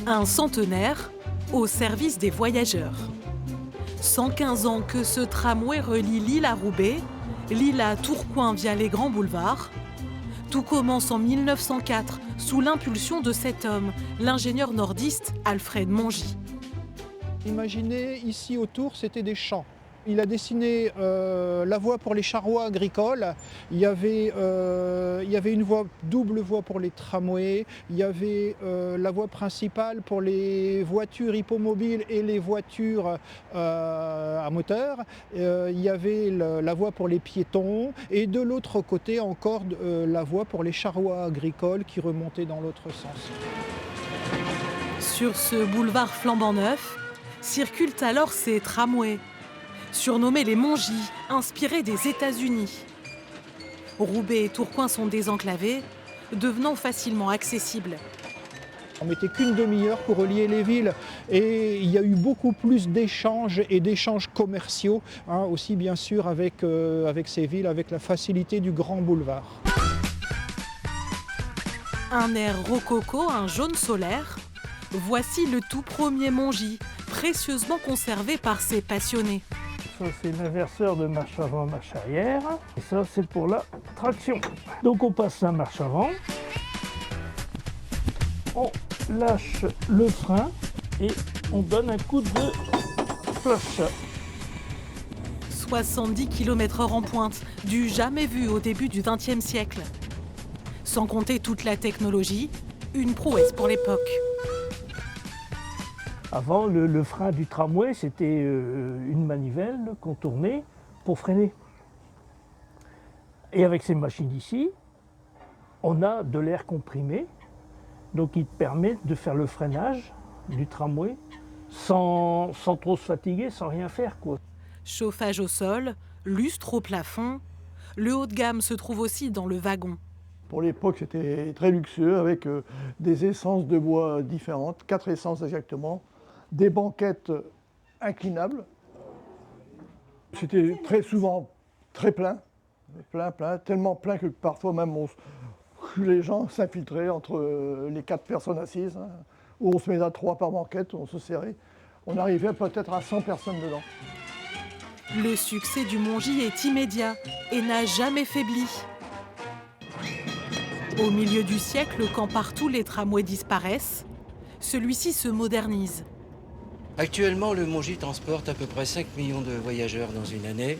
Un centenaire au service des voyageurs. 115 ans que ce tramway relie Lille à Roubaix, Lille à Tourcoing via les grands boulevards. Tout commence en 1904 sous l'impulsion de cet homme, l'ingénieur nordiste Alfred Mongy. Imaginez, ici autour, c'était des champs. Il a dessiné la voie pour les charrois agricoles. Il y avait une double voie pour les tramways. Il y avait la voie principale pour les voitures hippomobiles et les voitures à moteur. Il y avait la voie pour les piétons. Et de l'autre côté encore la voie pour les charrois agricoles qui remontaient dans l'autre sens. Sur ce boulevard flambant neuf, circulent alors ces tramways, surnommés les Mongy, inspirés des États-Unis. Roubaix et Tourcoing sont désenclavés, devenant facilement accessibles. On mettait qu'une demi-heure pour relier les villes et il y a eu beaucoup plus d'échanges et d'échanges commerciaux, aussi bien sûr avec ces villes, avec la facilité du grand boulevard. Un air rococo, un jaune solaire, voici le tout premier Mongy, précieusement conservé par ces passionnés. Ça, c'est l'inverseur de marche avant, marche arrière. Et ça, c'est pour la traction. Donc, on passe la marche avant. On lâche le frein et on donne un coup de cloche. 70 km/h en pointe, du jamais vu au début du XXe siècle. Sans compter toute la technologie, une prouesse pour l'époque. Avant, le frein du tramway, c'était une manivelle qu'on tournait pour freiner. Et avec ces machines ici, on a de l'air comprimé, donc il permet de faire le freinage du tramway sans trop se fatiguer, sans rien faire, quoi. Chauffage au sol, lustre au plafond. Le haut de gamme se trouve aussi dans le wagon. Pour l'époque, c'était très luxueux avec des essences de bois différentes, 4 essences exactement. Des banquettes inclinables. C'était très souvent très plein, tellement plein que parfois même les gens s'infiltraient entre les 4 personnes assises, où on se mettait à 3 par banquette, on se serrait. On arrivait peut-être à 100 personnes dedans. Le succès du Mongy est immédiat et n'a jamais faibli. Au milieu du siècle, quand partout les tramways disparaissent, celui-ci se modernise. Actuellement, le Mongy transporte à peu près 5 millions de voyageurs dans une année.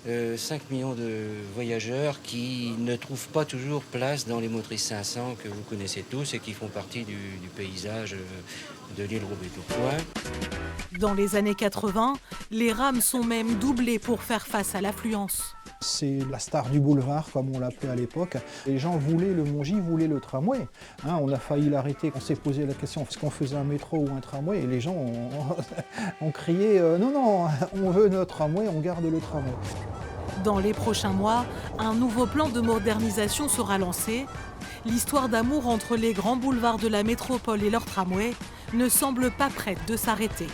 5 millions de voyageurs qui ne trouvent pas toujours place dans les motrices 500 que vous connaissez tous et qui font partie du paysage de l'île Roubaix-Tourcoing. Dans les années 80, les rames sont même doublées pour faire face à l'affluence. C'est la star du boulevard, comme on l'appelait à l'époque. Les gens voulaient le Mongy, voulaient le tramway. On a failli l'arrêter. On s'est posé la question, est-ce qu'on faisait un métro ou un tramway? Et les gens ont crié non, on veut notre tramway, on garde le tramway. Dans les prochains mois, un nouveau plan de modernisation sera lancé. L'histoire d'amour entre les grands boulevards de la métropole et leur tramway ne semble pas prête de s'arrêter.